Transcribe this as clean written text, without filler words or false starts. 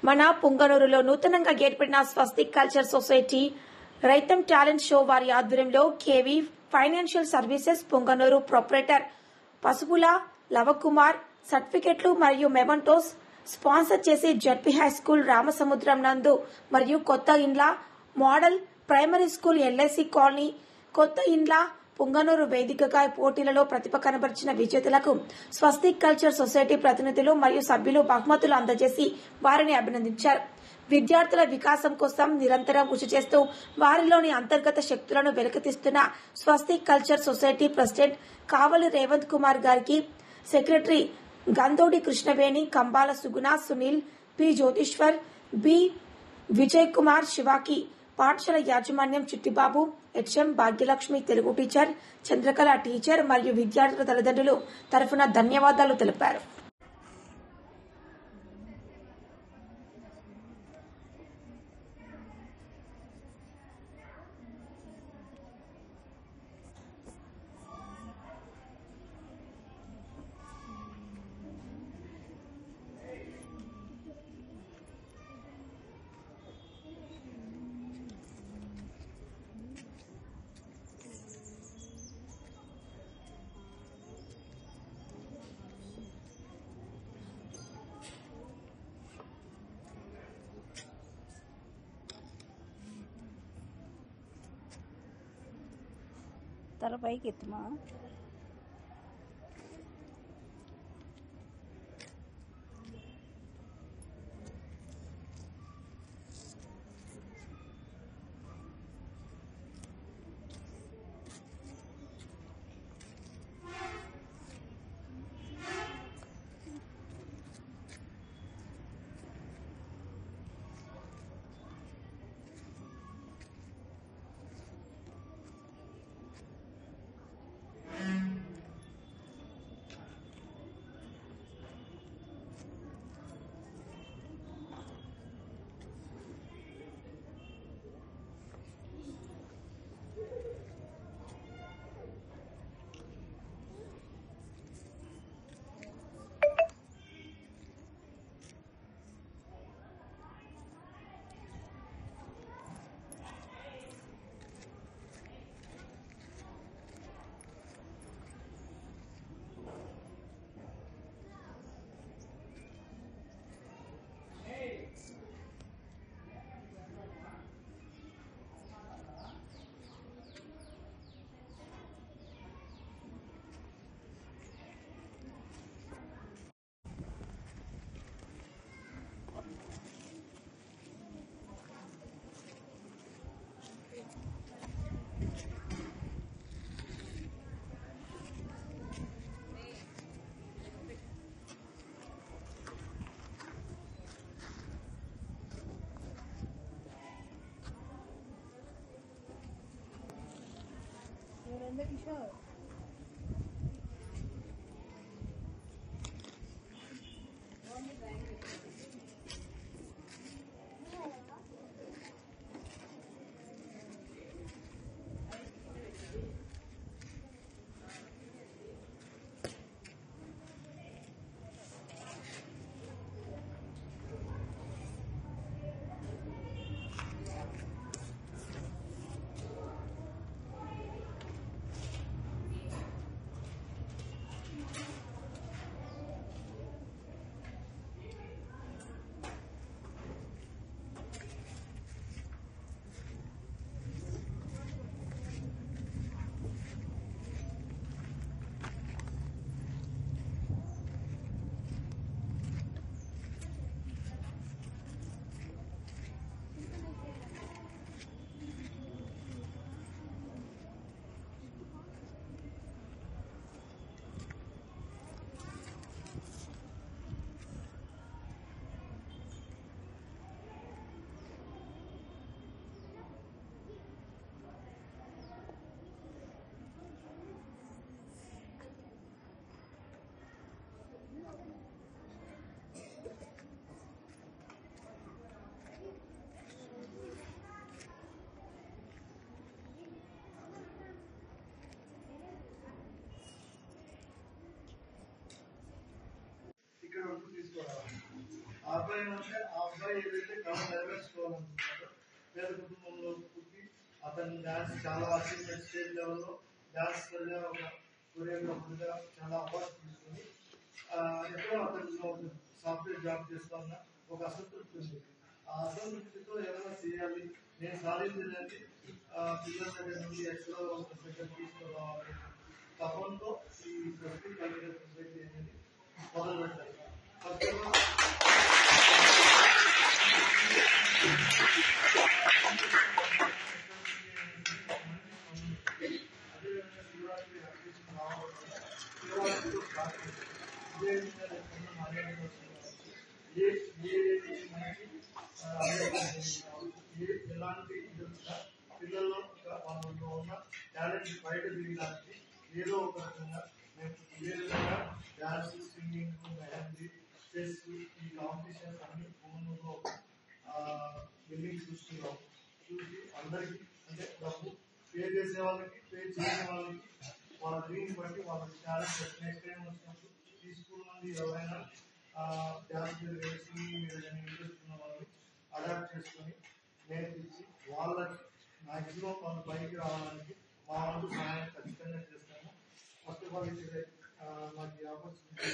మన పుంగనూరులో నూతనంగా ఏర్పడిన స్వస్తిక్ కల్చర్ సొసైటీ రైతం టాలెంట్ షో వారి ఆధ్వర్యంలో KV financial services Punganur proprietor Pasupula Lavakumar సర్టిఫికెట్లు మరియు మెమంటోస్ స్పాన్సర్ చేసి జడ్పీ హై స్కూల్ రామసముద్రం నందు మరియు కొత్త ఇండ్ల model primary school LIC colony కొత్త ఇండ్ల పుంగనూరు వేదికగా పోటీలలో ప్రతిభ కనబరిచిన విజేతలకు స్వస్తిక్ కల్చర్ సొసైటీ ప్రతినిధులు మరియు సభ్యులు బహుమతులు అందజేసి వారిని అభినందించారు. విద్యార్థుల వికాసం కోసం నిరంతరం కృషి చేస్తూ వారిలోని అంతర్గత శక్తులను వెలికితీస్తున్న స్వస్తిక్ కల్చర్ సొసైటీ ప్రెసిడెంట్ కావలి రేవంత్ కుమార్ గారికి, సెక్రటరీ గందోడి కృష్ణవేణి, కంబాల సుగుణ, సునీల్, పి జ్యోతిశ్వర్, బి విజయ్ కుమార్, శివాకి, పాఠశాల యాజమాన్యం Chittibabu, HM Bhagyalakshmi Telugu teacher, Chandrakala teacher మరియు విద్యార్థుల తల్లిదండ్రులు తరఫున ధన్యవాదాలు తెలిపారు. తల పైకి ఎత్తుమా. అబ్బాయి ఏదైతే కళ నెరవేర్చుకోవాలనుకుంటున్నాడో పేద కుటుంబంలో పుట్టి అతని డాన్స్ చాలా అచీవ్మెంట్ స్టేజ్ లెవెల్లో డాన్స్ ఒక కొరియోగ్రాఫర్గా చాలా అవార్డ్స్ తీసుకుని ఎక్కడో అతను సాఫ్ట్వేర్ జాబ్ చేస్తున్న ఒక అసంతృప్తి ఉంది. ఆ అసంతృప్తితో ఏమైనా చేయాలి, నేను సాధించడానికి పిల్లల దగ్గర నుండి ఎక్కడో ఒక దగ్గర తీసుకురావాలి తపంతో ఈ స్వస్తి కల్చరల్ సొసైటీ అనేది మొదలుపెట్టారు. ఎలాంటి పిల్లల్లో వాళ్ళలో ఉన్న టాలెంట్ బయట దిగడానికి ఏదో ఒక రకంగా మేము ఇదే విధంగా డాన్స్, సింగింగ్, మెహందీ, చెస్ ఈ కాంపిటీషన్స్ అన్ని ఫోన్లో వెళ్ళి చూసి అందరికీ అంటే డబ్బు పే చేసే వాళ్ళకి పే చేయని వాళ్ళకి వాళ్ళ డ్రీమ్ బట్టి వాళ్ళ టాలెంట్ నెక్స్ట్ టైం వచ్చినప్పుడు ఈ స్కూల్ నుండి ఎవరైనా డాన్స్ మీద కానీ సింగింగ్ మీద కానీ ఇంట్రెస్ట్ ఉన్న వాళ్ళని అడాప్ట్ చేసుకొని నేర్పించి వాళ్ళకి మ్యాక్సిమం వాళ్ళ పైకి రావడానికి మా వంతు సహాయం ఖచ్చితంగా చేస్తాము. ఫస్ట్ ఆఫ్ ఆల్ మాకు ఆపర్చునిటీ